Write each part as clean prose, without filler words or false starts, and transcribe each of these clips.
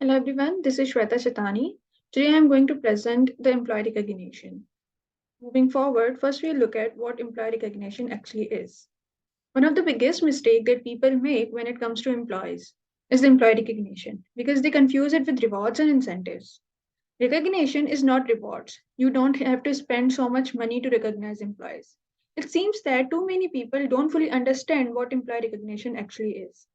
Hello everyone, this is Shweta Chetani. Today I am going to present the employee recognition. Moving forward, first we'll look at what employee recognition actually is. One of the biggest mistakes that people make when it comes to employees is the employee recognition because they confuse it with rewards and incentives. Recognition is not rewards. You don't have to spend so much money to recognize employees. It seems that too many people don't fully understand what employee recognition actually is.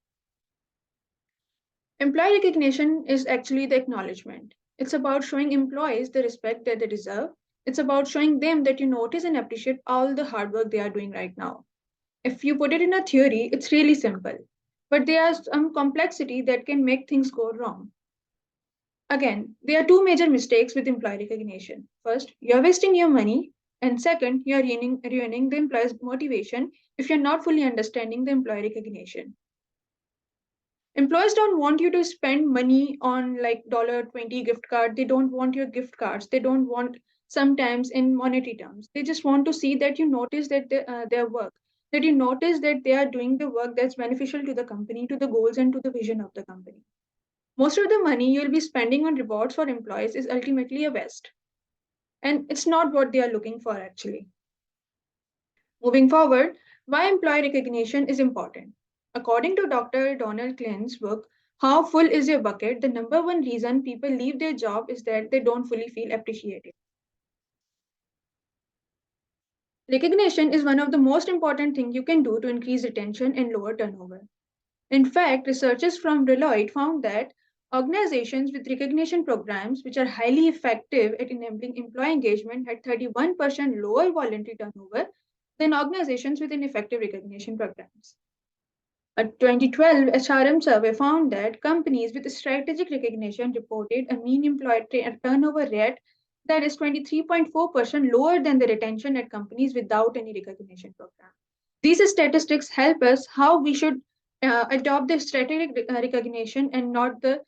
Employee recognition is actually the acknowledgement. It's about showing employees the respect that they deserve. It's about showing them that you notice and appreciate all the hard work they are doing right now. If you put it in a theory, it's really simple. But there are some complexity that can make things go wrong. Again, there are two major mistakes with employee recognition. First, you're wasting your money. And second, you're ruining the employee's motivation if you're not fully understanding the employee recognition. Employers don't want you to spend money on like $20 gift card. They don't want your gift cards. They don't want sometimes in monetary terms. They just want to see that you notice that their work, that you notice that they are doing the work that's beneficial to the company, to the goals and to the vision of the company. Most of the money you'll be spending on rewards for employees is ultimately a waste. And it's not what they are looking for actually. Moving forward, why employee recognition is important. According to Dr. Donald Clinton's book, How Full is Your Bucket? The number one reason people leave their job is that they don't fully feel appreciated. Recognition is one of the most important things you can do to increase retention and lower turnover. In fact, researchers from Deloitte found that organizations with recognition programs, which are highly effective at enabling employee engagement, had 31% lower voluntary turnover than organizations with ineffective recognition programs. A 2012 HRM survey found that companies with strategic recognition reported a mean employee turnover rate that is 23.4% lower than the retention at companies without any recognition program. These statistics help us how we should adopt the strategic recognition and not the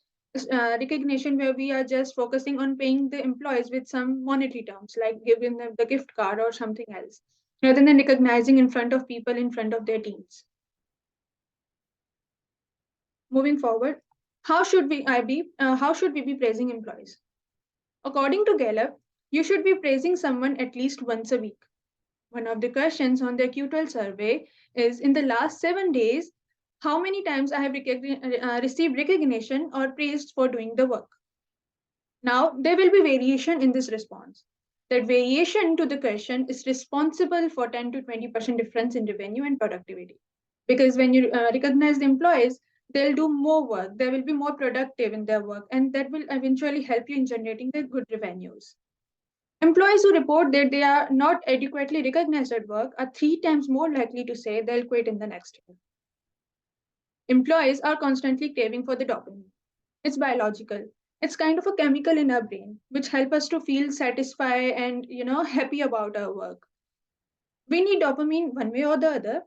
recognition where we are just focusing on paying the employees with some monetary terms, like giving them the gift card or something else, rather than recognizing in front of people in front of their teams. Moving forward, how should we be praising employees? According to Gallup, you should be praising someone at least once a week. One of the questions on the Q12 survey is, in the last 7 days, how many times I have received recognition or praised for doing the work? Now, there will be variation in this response. That variation to the question is responsible for 10 to 20% difference in revenue and productivity. Because when you recognize the employees, they'll do more work, they will be more productive in their work, and that will eventually help you in generating the good revenues. Employees who report that they are not adequately recognized at work are 3 times more likely to say they'll quit in the next year. Employees are constantly craving for the dopamine. It's biological. It's kind of a chemical in our brain, which help us to feel satisfied and happy about our work. We need dopamine one way or the other.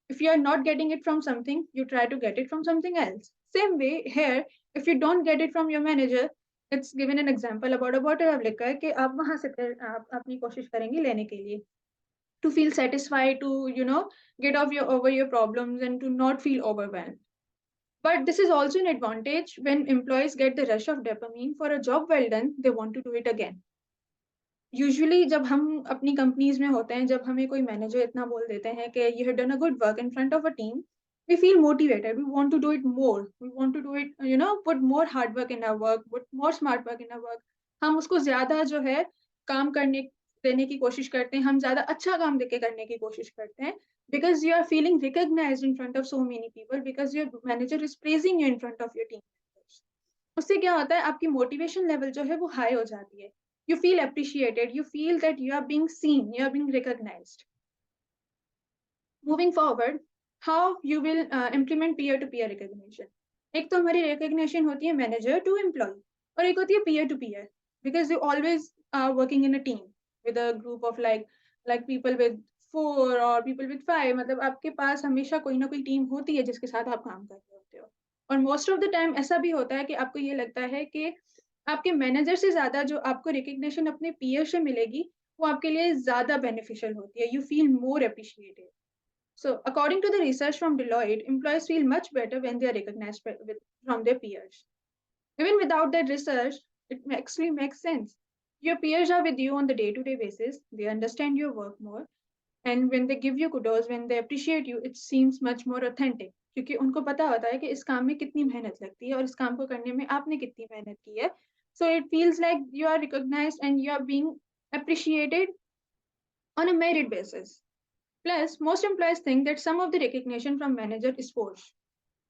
If you are not getting it from something, you try to get it from something else. Same way here, if you don't get it from your manager, it's given an example about a bottle of liquor कि आप वहां से आप अपनी कोशिश करेंगे लेने के लिए to feel satisfied, to get off over your problems and to not feel overwhelmed. But this is also an advantage when employees get the rush of dopamine for a job well done, they want to do it again. Usually जब हम अपनी companies में होते हैं, जब हमें कोई manager इतना बोल देते हैं कि you have done a good work in front of a team, we feel motivated, we want to do it more, we want to do it, put more hard work in our work, put more smart work in our work. हम उसको ज्यादा जो है काम करने देने की कोशिश करते हैं, हम ज्यादा अच्छा काम देके करने की कोशिश करते हैं, because you are feeling recognized in front of so many people, because your manager is praising you in front of your team members. उससे क्या होता है, आपकी मोटिवेशन लेवल जो है वो हाई हो जाती है. You feel appreciated, you feel that you are being seen, you are being recognized. Moving forward, how you will implement peer to peer recognition. एक तो हमारी recognition होती है manager to employee, और एक होती है peer to peer, because you always are working in a team with a group of like people with 4 or people with 5. मतलब आपके पास हमेशा कोई ना कोई टीम होती है जिसके साथ आप काम कर रहे होते हो, और मोस्ट ऑफ द टाइम ऐसा भी होता है कि आपको ये लगता है कि आपके मैनेजर से ज्यादा जो आपको रिकग्निशन अपने पीयर से मिलेगी वो आपके लिए ज्यादा बेनिफिशियल होती है. You feel more appreciated. So, according to the research from Deloitte, employees feel much better when they are recognized from their peers. Even without that research, it actually makes sense. Your peers are with you on the day-to-day basis. They understand your work more, and when they give you kudos, when they appreciate you, it seems much more authentic. क्योंकि उनको पता होता है कि इस काम में कितनी मेहनत लगती है और इस काम को करने में आपने कितनी मेहनत की है. So it feels like you are recognized and you are being appreciated on a merit basis. Plus, most employees think that some of the recognition from manager is forced,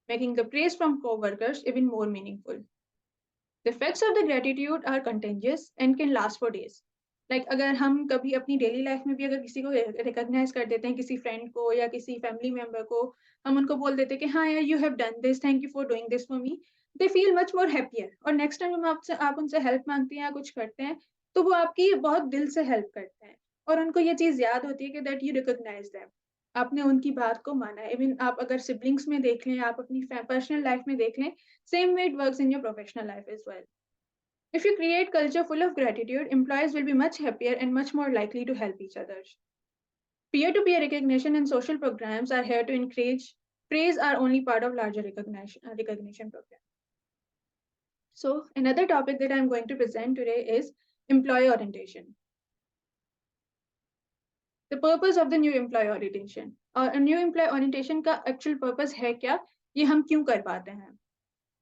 making the praise from co-workers even more meaningful. The effects of the gratitude are contagious and can last for days. Like अगर हम कभी अपनी daily life में भी अगर किसी को recognise कर देते हैं, किसी फ्रेंड को या किसी फैमिली मेंबर को, हम उनको बोल देते हैं कि हाँ यार you have done this, thank you for doing this for me, they feel much more happier. और नेक्स्ट टाइम हम आपसे आप उनसे हेल्प मांगते हैं या कुछ करते हैं, तो वो आपकी बहुत दिल से हेल्प करते हैं और उनको ये चीज़ याद होती है कि दैट यू रिकॉग्नाइज देम, आपने उनकी बात को माना है. इवन आप अगर सिबलिंग्स में देख लें, आप अपनी पर्सनल लाइफ में देख लें, same way it works in your professional life as well. If you create culture full of gratitude, employees will be much happier and much more likely to help each other. Peer-to-peer recognition and social programs are here to encourage. Praise are only part of larger recognition program. So another topic that I'm going to present today is employee orientation. The purpose of the new employee orientation. और new employee orientation का actual purpose है क्या? ये हम क्यों कर पाते हैं?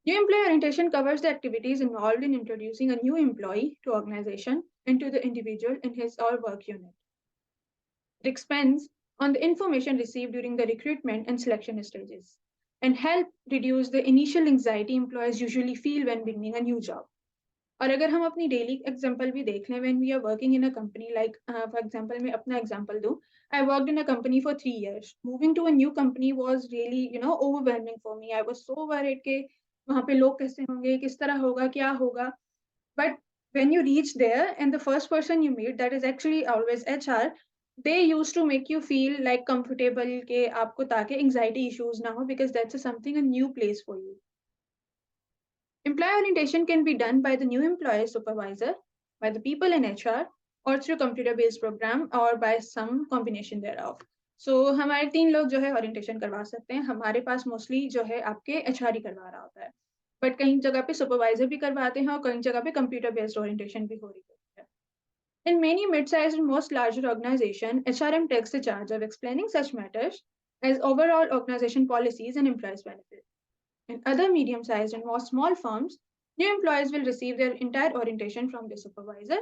New employee orientation covers the activities involved in introducing a new employee to organization and to the individual in his or work unit. It expands on the information received during the recruitment and selection stages and help reduce the initial anxiety employees usually feel when beginning a new job. और अगर हम अपनी daily example भी देख लें, when we are working in a company, like for example मैं अपना example दूं, I worked in a company for 3 years. Moving to a new company was really overwhelming for me. I was so worried कि वहाँ पे लोग कैसे होंगे, किस तरह होगा, क्या होगा. But when you reach there and the first person you meet, that is actually always HR, they used to make you feel like comfortable कि आपको ताकि anxiety issues ना हो, because that's something a new place for you. Employee orientation can be done by the new employee supervisor, by the people in HR, or through computer-based program, or by some combination thereof. So हमारे 3 लोग जो है orientation करवा सकते हैं. हमारे पास mostly जो है आपके HR ही करवा रहा होता है. But कहीं जगह पे supervisor भी करवाते हैं और कहीं जगह पे computer-based orientation भी हो रही होती है. In many mid-sized and most larger organizations, HRM takes the charge of explaining such matters as overall organization policies and employees' benefits. In other medium-sized and more small firms, new employees will receive their entire orientation from their supervisor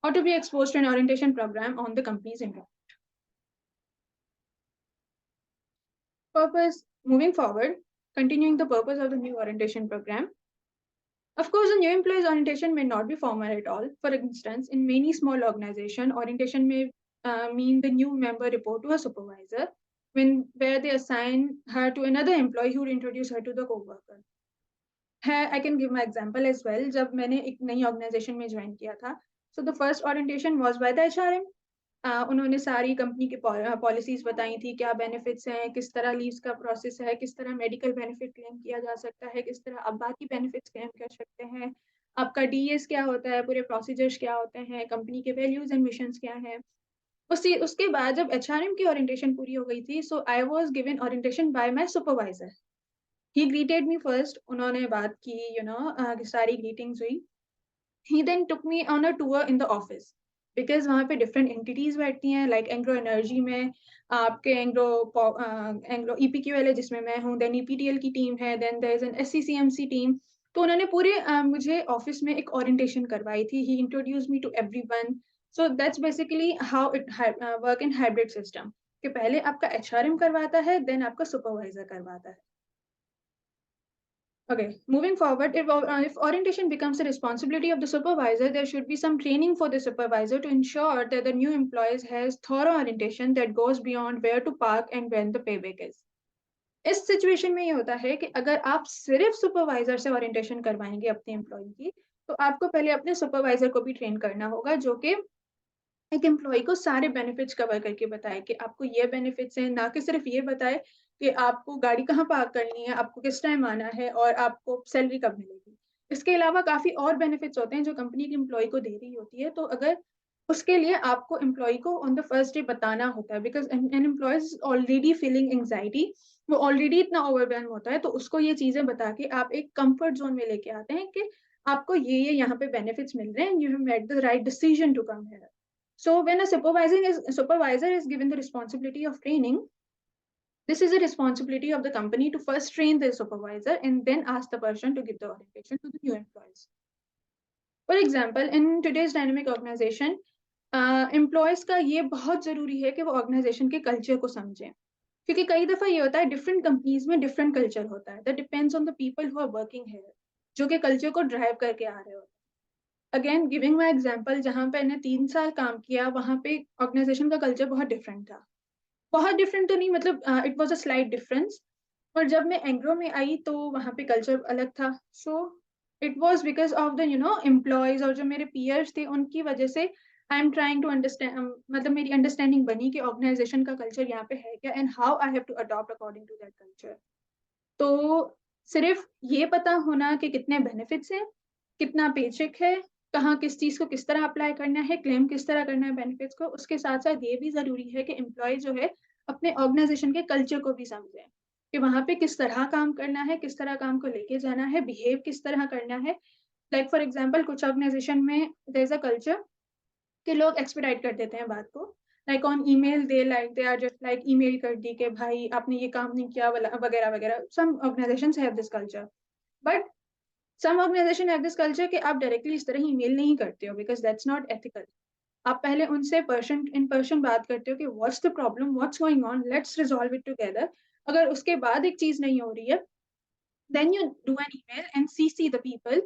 or to be exposed to an orientation program on the company's environment. Purpose, moving forward, continuing the purpose of the new orientation program. Of course, the new employees orientation may not be formal at all. For instance, in many small organizations, orientation may mean the new member report to a supervisor, where they assign her to another employee who will introduce her to the co-worker. I can give my example as well. जब मैंने एक नई organisation में join किया था, so the first orientation was by the HRM. उन्होंने सारी company की पॉलिसीज बताई थी, क्या बेनिफिट्स हैं, किस तरह लीव्स का प्रोसेस है, किस तरह मेडिकल बेनिफिट क्लेम किया जा सकता है, किस तरह आप बाकी बेनिफिट्स क्लेम कर सकते हैं, आपका डीएस क्या होता है, पूरे प्रोसीजर्स क्या होते हैं, कंपनी के वैल्यूज एंड मिशंस क्या हैं. उसके बाद जब एचआरएम की ओरिएंटेशन पूरी हो गई थी, so I was given orientation by my supervisor. He greeted me first. उन्होंने बात की, सारी greetings हुई. He then took me on a tour in the office because वहाँ पे different entities बैठती हैं, like Anglo Energy में आपके Anglo EPQL है जिसमें मैं हूँ, then EPTL की टीम है, then there is an SCCMC team. तो उन्होंने पूरे मुझे ऑफिस में एक ओरिएंटेशन करवाई थी. He introduced me to everyone. So that's basically how it work in hybrid system. कि पहले आपका HRM करवाता है, then आपका सुपरवाइजर करवाता है. Okay, moving forward, if orientation becomes the responsibility of the supervisor, there should be some training for the supervisor to ensure that the new employees has thorough orientation that goes beyond where to park and when the payback is. इस situation में ये होता है कि अगर आप सिर्फ supervisor से ओरिएंटेशन करवाएंगे अपने एम्प्लॉय की, तो आपको पहले अपने सुपरवाइजर को भी ट्रेन करना होगा, जो कि एक एम्प्लॉय को सारे बेनिफिट्स कवर करके बताए कि आपको ये बेनिफिट्स हैं, ना कि सिर्फ ये बताए कि आपको गाड़ी कहाँ पार्क करनी है, आपको किस टाइम आना है और आपको सैलरी कब मिलेगी. इसके अलावा काफ़ी और बेनिफिट्स होते हैं जो कंपनी की एम्प्लॉय को दे रही होती है. तो अगर उसके लिए आपको एम्प्लॉय को ऑन द फर्स्ट डे बताना होता है, because an employ is already feeling anxiety वो ऑलरेडी इतना ओवरवेल्म होता है, तो उसको ये चीज़ें बता के आप एक कंफर्ट ज़ोन में लेके आते हैं कि आपको ये यहाँ पे बेनिफिट्स मिल रहे हैं, you have made the right decision to come here. So when a supervisor is given the responsibility of training, this is a responsibility of the company to first train the supervisor and then ask the person to give the orientation to the new employees. For example, in today's dynamic organization, employees का ये बहुत ज़रूरी है कि वो organization के culture को समझें, क्योंकि कई दफ़ा ये होता है different companies में different culture होता है, that depends on the people who are working here, जो कि culture को drive करके आ रहे होते हैं। Again, giving my example, जहाँ पे मैंने 3 साल काम किया, वहाँ पे organization का culture बहुत different था। बहुत डिफरेंट तो नहीं, मतलब it was a slight difference. और जब मैं एंग्रो में आई तो वहाँ पे कल्चर अलग था। So it was because of the employees और जो मेरे पीयर्स थे उनकी वजह से I am trying to understand, मतलब मेरी अंडरस्टैंडिंग बनी कि ऑर्गेनाइज़ेशन का कल्चर यहाँ पे है क्या and how I have to adopt according to that culture. तो सिर्फ़ ये पता होना कि कितने बेनिफिट्स हैं, कितना पेचेक है, कहाँ किस चीज़ को किस तरह अप्लाई करना है, क्लेम किस तरह करना है बेनिफिट्स को, उसके साथ-साथ ये भी ज़रूरी है कि एम्प्लॉयी जो है, अपने ऑर्गनाइज़ेशन के कल्चर को भी समझें, कि वहाँ पे किस तरह काम करना है, किस तरह काम को लेके जाना है, बिहेव किस तरह करना है। लाइक फॉर एग्ज़ाम्पल कुछ ऑर्गनाइज़ेशन में देयर इज़ अ कल्चर कि लोग एक्सपेडाइट कर देते हैं बात को। Like on email they are just like email कर दी कि भाई आपने ये काम नहीं किया वाला वगैरह-वगैरह। Some organisations have this culture. But some organisation have this culture कि आप डायरेक्टली इस तरह ईमेल नहीं करते हो बिकॉज़ दैट्स नॉट एथिकल। आप पहले उनसे पर्सन इन पर्सन बात करते हो कि what's the problem, what's going on, let's resolve it together. अगर उसके बाद एक चीज़ नहीं हो रही है, then you do an email and CC the people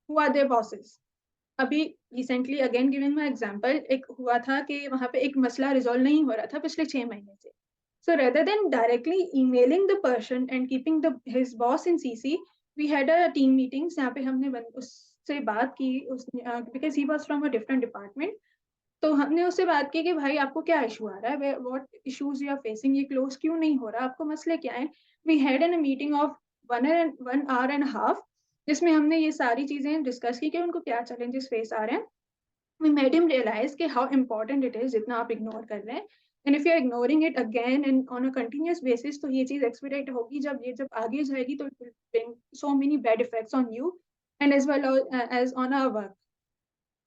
who are their bosses. अभी recently again giving my example, एक हुआ था कि वहाँ पे एक मसला रिज़ॉल्व नहीं हो रहा था पिछले 6 महीने से। So rather than directly emailing the person and keeping his boss in CC, we had a team meetings जहाँ पे हमने उससे बात की, because he was from a different department। तो हमने उससे बात की कि भाई आपको क्या इशू आ रहा है, what issues you are facing, ये क्लोज क्यों नहीं हो रहा, आपको मसले क्या हैं। We had an meeting of 1 hour and a half, जिसमें हमने ये सारी चीजें डिस्कस की कि उनको क्या चैलेंजेस फेस आ रहे हैं। वी मेड हिम रियलाइज कि हाउ इम्पोर्टेंट इट इज जितना आप इग्नोर कर रहे हैं, and if you are ignoring it again and on a continuous basis, तो ये चीज एक्सपीडिट होगी, जब आगे जाएगी तो it will bring so many bad effects on you and as well as on our work.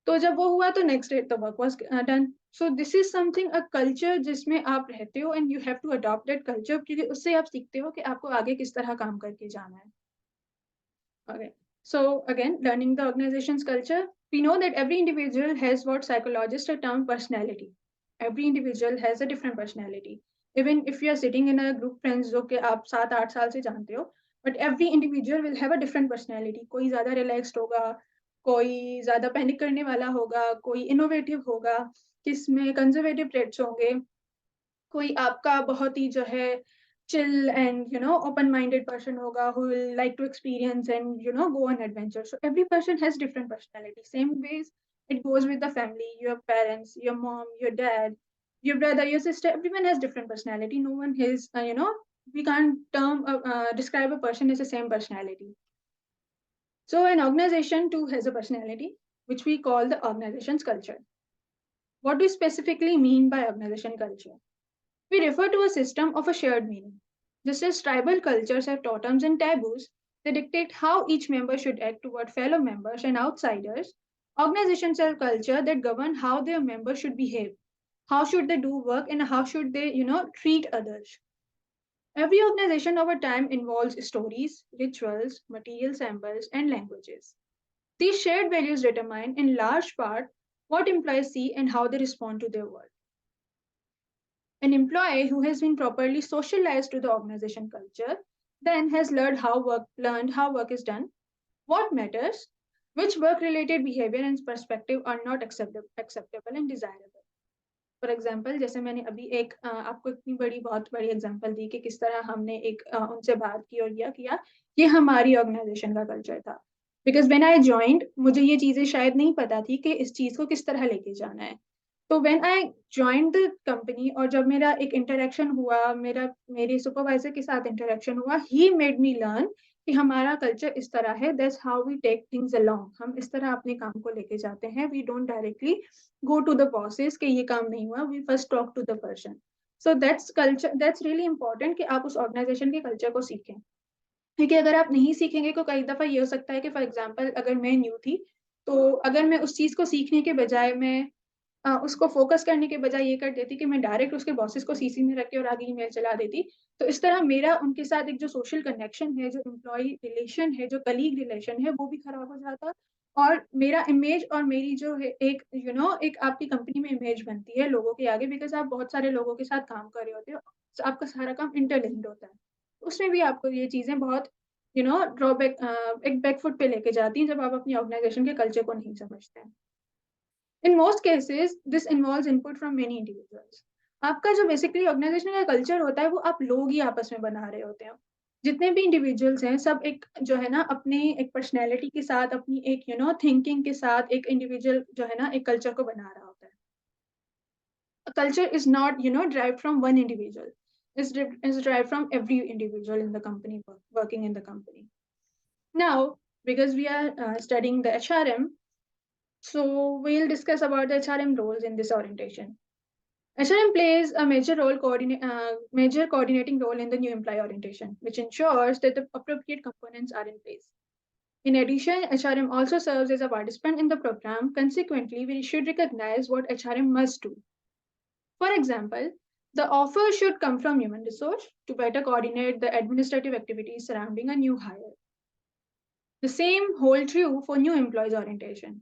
तो जब वो हुआ तो next day the work was done. So this is something, a culture जिसमें आप रहते हो and you have to adopt that culture, क्योंकि उससे आप सीखते हो कि आपको आगे किस तरह काम करके जाना है। Okay. So again, learning the organization's culture, we know that every individual has what psychologists term personality. Every individual has a different personality. Even if you are sitting in a group friends जो कि आप 7-8 साल से जानते हो, but every individual will have a different personality. कोई ज़्यादा relaxed होगा, कोई ज़्यादा panic करने वाला होगा, कोई innovative होगा, किसमें conservative traits होंगे, कोई आपका बहुत ही जो है chill and open minded person होगा who will like to experience and go on adventure. So every person has different personality. Same ways it goes with the family, your parents, your mom, your dad, your brother, your sister. Everyone has different personality. No one has we can't describe a person as the same personality. So an organization too has a personality, which we call the organization's culture. What do we specifically mean by organization culture? We refer to a system of a shared meaning. Just as tribal cultures have totems and taboos that dictate how each member should act toward fellow members and outsiders, organizations have culture that govern how their members should behave, how should they do work, and how should they, treat others. Every organization over time involves stories, rituals, material samples, and languages. These shared values determine, in large part, what employees see and how they respond to their work. An employee who has been properly socialized to the organization culture then has learned how work is done, what matters, which work-related behavior and perspective are not acceptable and desirable. For example जैसे मैंने अभी एक आपको इतनी बड़ी बहुत बड़ी example दी कि किस तरह हमने एक उनसे बात की और यह किया, ये हमारी ऑर्गेनाइजेशन का कल्चर था। बिकॉज व्हेन आई जॉइंड, मुझे ये चीज़ें शायद नहीं पता थी कि इस चीज़ को किस तरह लेके जाना है। तो when I joined the company और जब मेरा एक इंटरेक्शन हुआ, मेरे सुपरवाइजर के साथ इंटरेक्शन हुआ, ही मेड मी लर्न कि हमारा कल्चर इस तरह है, that's how we take things along. हम इस तरह अपने काम को लेके जाते हैं, we don't directly go to the bosses कि ये काम नहीं हुआ, we first talk to the person. So that's culture, that's really important कि आप उस ऑर्गेनाइजेशन के कल्चर को सीखें। क्योंकि अगर आप नहीं सीखेंगे तो कई दफ़ा ये हो सकता है कि फॉर एग्ज़ाम्पल अगर मैं न्यू थी, तो अगर मैं उस चीज़ को सीखने के बजाय मैं उसको फ़ोकस करने के बजाय ये कर देती कि मैं डायरेक्ट उसके बॉसेस को सीसी में रख के और आगे ईमेल चला देती। तो इस तरह मेरा उनके साथ एक जो सोशल कनेक्शन है, जो एम्प्लॉयी रिलेशन है, जो कलीग रिलेशन है, वो भी खराब हो जाता। और मेरा इमेज और मेरी जो है एक एक आपकी कंपनी में इमेज बनती है लोगों के आगे, बिकॉज़ आप बहुत सारे लोगों के साथ काम कर रहे होते हो। तो आपका सारा काम इंटरलिंक्ड होता है। उसमें भी आपको ये चीज़ें बहुत ड्रॉबैक एक बैकफुट पे लेके जाती हैं जब आप अपनी ऑर्गनाइज़ेशन के कल्चर को नहीं समझते हैं। In most cases, this involves input from many individuals. आपका जो बेसिकली ऑर्गेनाइजेशन का कल्चर होता है, वो आप लोग ही आपस में बना रहे होते हैं। जितने भी इंडिविजुअल्स हैं, सब एक जो है ना अपनी एक पर्सनैलिटी के साथ, अपनी एक थिंकिंग के साथ एक इंडिविजुअल जो है ना एक कल्चर को बना रहा होता है। A culture is not derived from one individual. It's derived from every individual in the company working in the company. Now, because we are studying the HRM, so we'll discuss about the HRM roles in this orientation. HRM plays a major coordinating role in the new employee orientation, which ensures that the appropriate components are in place. In addition, HRM also serves as a participant in the program. Consequently, we should recognize what HRM must do. For example, the offer should come from human resource to better coordinate the administrative activities surrounding a new hire. The same holds true for new employees orientation.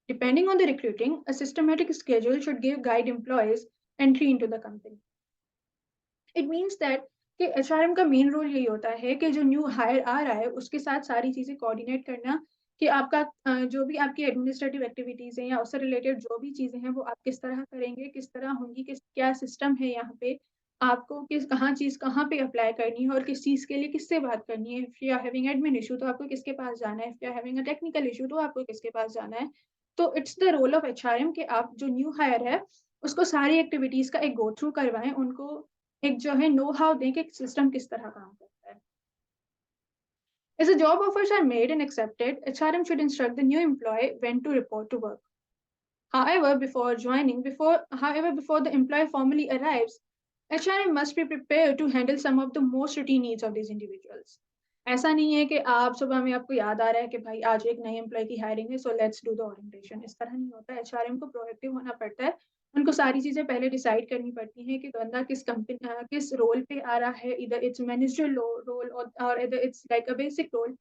Depending on the recruiting, a systematic schedule should guide employees entry into the company. It means that कि HRM का main role यही होता है कि जो new hire आ रहा है उसके साथ सारी चीज़ें कोऑर्डिनेट करना कि आपका जो भी आपकी एडमिनिस्ट्रेटिव एक्टिविटीज़ हैं या उससे रिलेटेड जो भी चीज़ें हैं वो आप किस तरह करेंगे, किस तरह होंगी, किस क्या सिस्टम है यहाँ पे, आपको किस कहाँ चीज़ कहाँ पे अप्लाई करनी है और किस चीज़ के लिए किससे बात करनी है। If you are having admin issue तो आपको किसके पास जाना है, if you are having a technical issue तो आपको किसके पास जाना है। तो it's the role of HRM कि आप जो न्यू हायर है उसको सारी एक्टिविटीज़ का एक गो थ्रू करवाएँ, उनको एक जो है नो हाउ दें कि सिस्टम किस तरह काम करता है। As the job offers are made and accepted, HRM should instruct the new employee when to report to work. However, before the employee formally arrives, HRM must be prepared to handle some of the most routine needs of these individuals. ऐसा नहीं है कि आप सुबह में आपको याद आ रहा है कि भाई आज एक नए एम्प्लॉय की हायरिंग है, so let's do the orientation. इस तरह नहीं होता है। एचआरएम को प्रोएक्टिव होना पड़ता है। उनको सारी चीज़ें पहले डिसाइड करनी पड़ती हैं कि बंदा किस रोल पे आ रहा है, इधर इट्स मैनेजर रोल और इधर it's like a basic role.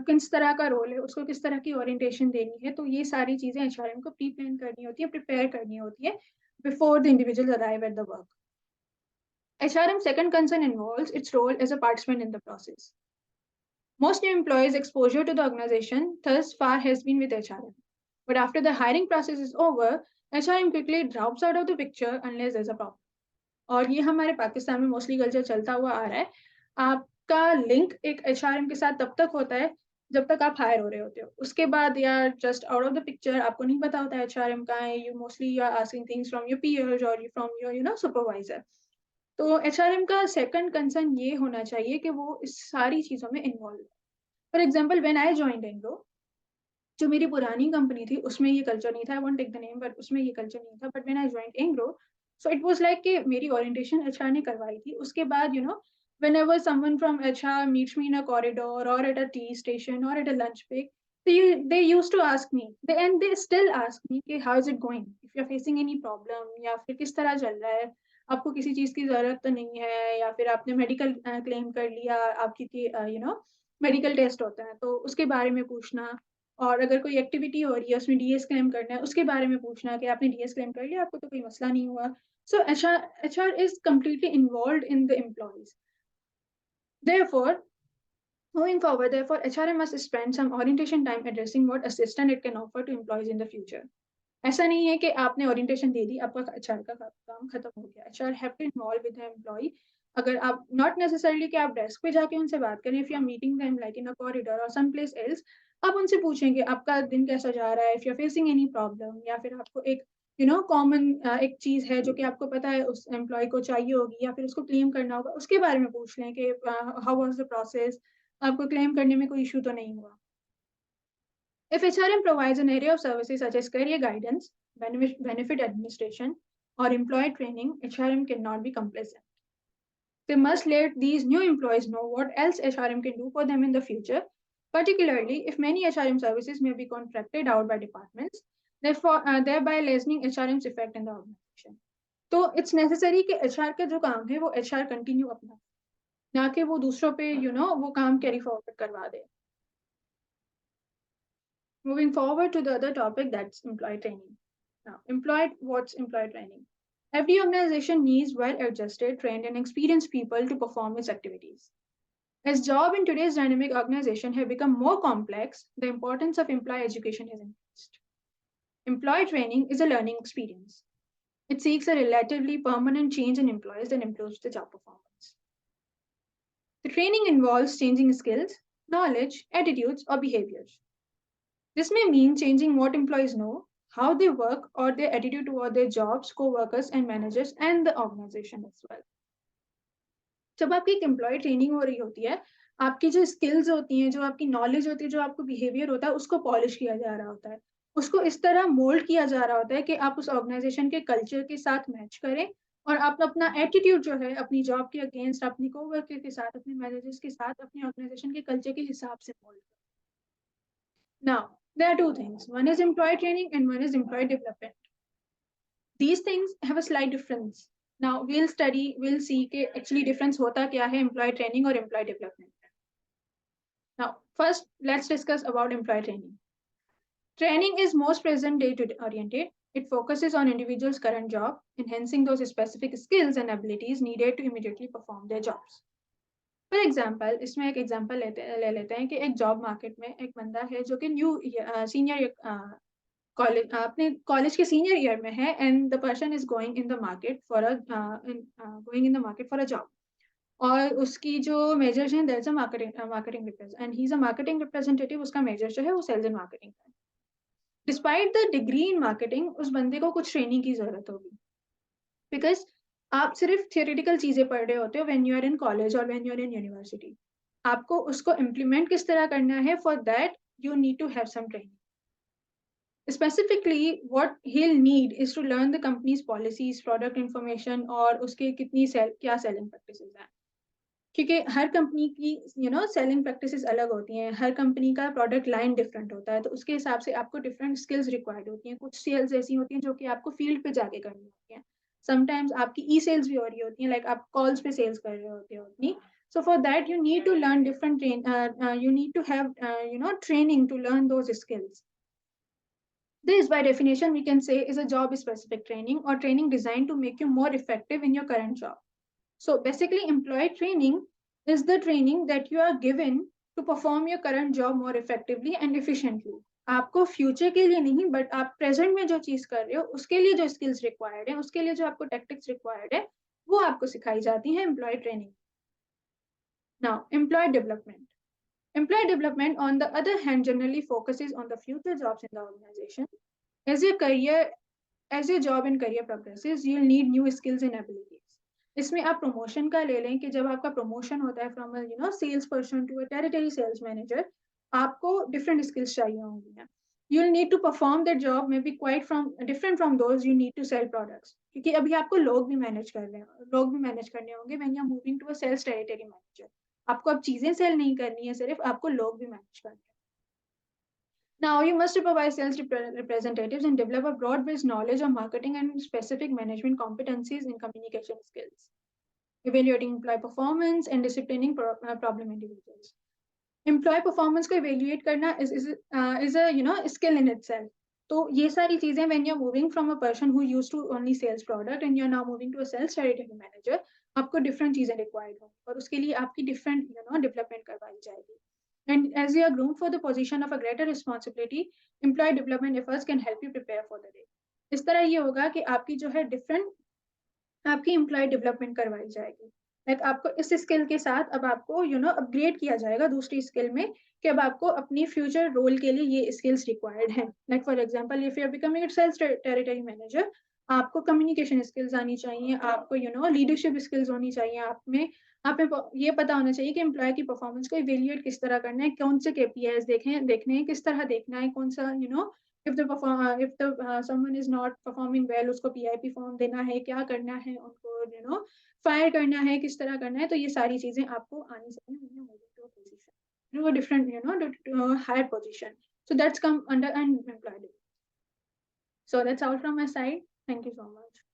किस तरह का रोल है, उसको किस तरह की ओरिएंटेशन देनी है, तो ये सारी चीज़ें एचआरएम को प्री प्लान करनी होती है, प्रिपेयर करनी होती है before the individual arrive at the work. HRM's second concern involves its role as a participant in the process. Most new employees' exposure to the organization thus far has been with HRM. But after the hiring process is over, HRM quickly drops out of the picture unless there's a problem. और ये हमारे पाकिस्तान में mostly culture चलता हुआ आ रहा है। आपका link एक एचआरएम के साथ तब तक होता है जब तक आप हायर हो रहे होते हो। उसके बाद या just out of the picture आपको नहीं पता होता है एचआरएम कहाँ है। You are asking things from your peers और फ्रॉम योर सुपरवाइजर। तो एचआरएम का सेकंड कंसर्न ये होना चाहिए कि वो इस सारी चीज़ों में इन्वॉल्व है। For example when I joined Anglo, जो मेरी पुरानी कंपनी थी उसमें ये कल्चर नहीं था। I won't take the name, but उसमें ये कल्चर नहीं था। But when I joined Anglo, so it was like कि मेरी ओरिएंटेशन एचआर ने करवाई थी। उसके बाद whenever someone from HR meets me in a corridor और एट अ टी स्टेशन और at a lunch break, they used to ask me, they still ask me कि how is it going, if you are facing any problem या फिर किस तरह चल रहा है, आपको किसी चीज़ की ज़रूरत तो नहीं है या फिर आपने मेडिकल क्लेम कर लिया, आपकी मेडिकल टेस्ट होता है तो उसके बारे में पूछना। और अगर कोई एक्टिविटी हो रही है उसमें डीएस क्लेम करना है, उसके बारे में पूछना कि आपने डीएस क्लेम कर लिया, आपको तो कोई मसला नहीं हुआ। So HR is completely involved in the employees. Therefore, moving forward, HRM must spend some orientation time addressing what assistance it can offer to employees in the future. ऐसा नहीं है कि आपने ओरिएंटेशन दे दी, आपका एचआर का काम खत्म हो गया। HR have to involve with the employee. अगर आप नॉट नेसेसरली कि आप डेस्क पे जाके उनसे बात करें, if you are meeting them like in a corridor और सम प्लेस एल्स, आप उनसे पूछेंगे आपका दिन कैसा जा रहा है, if you are facing any problem या फिर आपको एक कॉमन एक चीज़ है जो कि आपको पता है उस एम्प्लॉयी को चाहिए होगी या फिर उसको क्लेम करना होगा, उसके बारे में पूछ लें कि हाउ वाज़ द प्रोसेस, आपको क्लेम करने में कोई इश्यू तो नहीं हुआ। If HRM provides an area of services such as career guidance, benefit administration, or employee training, HRM cannot be complacent. They must let these new employees know what else HRM can do for them in the future, particularly if many HRM services may be contracted out by departments, therefore, thereby lessening HRM's effect in the organization. तो it's necessary कि HR का जो काम है वो HR continue अपना, ना कि वो दूसरों पे वो काम कैरी फॉरवर्ड करवा दे. Moving forward to the other topic, that's employee training. Now, what's employee training? Every organization needs well-adjusted, trained, and experienced people to perform its activities. As jobs in today's dynamic organization have become more complex, the importance of employee education has increased. Employee training is a learning experience. It seeks a relatively permanent change in employees that improves the job performance. The training involves changing skills, knowledge, attitudes, or behaviors. This may mean changing what employees know, how they work, or their attitude toward their jobs, co-workers, and managers, and the organization as well. जब आपकी एक employ training हो रही होती है, आपकी जो skills होती हैं, जो आपकी नॉलेज होती है, जो आपको बिहेवियर होता है, उसको पॉलिश किया जा रहा होता है. उसको इस तरह मोल्ड किया जा रहा होता है कि आप उस ऑर्गेनाइजेशन के कल्चर के साथ मैच करें और आप अपना एटीट्यूड जो है अपनी जॉब के अगेंस्ट, अपनी कोवर्कर के साथ, अपने मैनेजर्स के साथ, अपनी ऑर्गेनाइजेशन के कल्चर के हिसाब से मोल्ड करें. Now, there are two things. One is employee training and one is employee development. These things have a slight difference. Now, we'll see कि actually difference होता क्या है employee training और employee development. Now, first, let's discuss about employee training. Training is most present day-to-day oriented. It focuses on individuals' current job, enhancing those specific skills and abilities needed to immediately perform their jobs. For example, इसमें एक example ले लेते हैं कि एक job market में एक बंदा है जो कि न्यू सीनियर कॉलेज अपने कॉलेज के सीनियर ईयर में है and the person is going in the market for a job. और उसकी जो मेजर्स हैं, that's a marketing and he is a marketing representative. उसका मेजर जो है वो सेल्स एंड मार्केटिंग है. Despite the degree in marketing, उस बंदे को कुछ ट्रेनिंग की जरूरत होगी, बिकॉज आप सिर्फ थियोरेटिकल चीजें पढ़ रहे होते हो when you are in college और when you are in university. आपको उसको इम्प्लीमेंट किस तरह करना है, for that you need to have some training. Specifically what he will need is to learn the company's policies, product information और उसके क्या सेलिंग प्रैक्टिसेस हैं. क्योंकि हर कंपनी की सेलिंग प्रैक्टिसेस अलग होती हैं, हर कंपनी का प्रोडक्ट लाइन डिफरेंट होता है, तो उसके हिसाब से आपको डिफरेंट स्किल्स रिक्वायर्ड होती हैं. कुछ सेल्स ऐसी होती हैं जो कि आपको फील्ड पे जाके करनी होती हैं. समटाइम्स आपकी ई सेल्स भी हो रही होती हैं, लाइक आप कॉल्स पे सेल्स कर रहे होते हो अपनी. So for that you need to learn you need to have training to learn those skills. This by definition we can say is a job specific training or training designed to make you more effective in your current job. So basically employee training is the training that you are given to perform your current job more effectively and efficiently. आपको future के लिए नहीं, but आप present में जो चीज कर रहे हो उसके लिए जो स्किल्स रिक्वायर्ड है, उसके लिए जो आपको टैक्टिक्स रिक्वायर्ड है, वो आपको सिखाई जाती है employ training. Now, employee development. Employee development, on the other hand, generally focuses on the future jobs in the organization. As your job and career progresses, you'll need new skills and abilities. इसमें आप promotion का ले लें कि जब आपका promotion होता है from sales person to a territory sales manager, आपको डिफरेंट स्किल्स चाहिए होंगी. You'll need to perform that job maybe quite different from those you need to sell products. क्योंकि अभी आपको लोग भी मैनेज करने होंगे when you're moving to a sales territory manager. आपको अब चीजें सेल नहीं करनी है, सिर्फ आपको लोग भी मैनेज करने हैं. Now you must supervise sales representatives and develop a broad-based knowledge of marketing and specific management competencies in communication skills, evaluating employee performance and disciplining problem individuals. Employee performance को evaluate करना is a skill in itself. तो ये सारी चीजें when you're moving from a person who used to only sales product and you're now moving to a sales territory manager, आपको different चीजें required होंगी और उसके लिए आपकी different development करवाई जाएगी. And as you are groomed for the position of a greater responsibility, employee development efforts can help you prepare for the day. इस तरह ये होगा कि आपकी जो है different आपकी employee development करवाई जाएगी. लाइक आपको इस स्किल के साथ अब आपको अपग्रेड किया जाएगा दूसरी स्किल में कि अब आपको अपनी फ्यूचर रोल के लिए ये स्किल्स रिक्वायर्ड हैं. Like for example if you are becoming a sales territory manager, आपको कम्युनिकेशन स्किल्स आनी चाहिए, आपको लीडरशिप स्किल्स होनी चाहिए, आप में ये पता होना चाहिए कि एम्प्लॉय की परफॉर्मेंस को इवेल्युएट किस तरह करना है, कौन से केपीआईज देखने हैं, किस तरह देखना है, कौन सा if someone is not performing well, उसको PIP फॉर्म देना है, क्या करना है उनको, फायर करना है, किस तरह करना है, तो ये सारी चीजें आपको आनी चाहिए when you're moving to a position, to a different, to a higher position. So that's come under an employee. So that's all from my side. Thank you so much.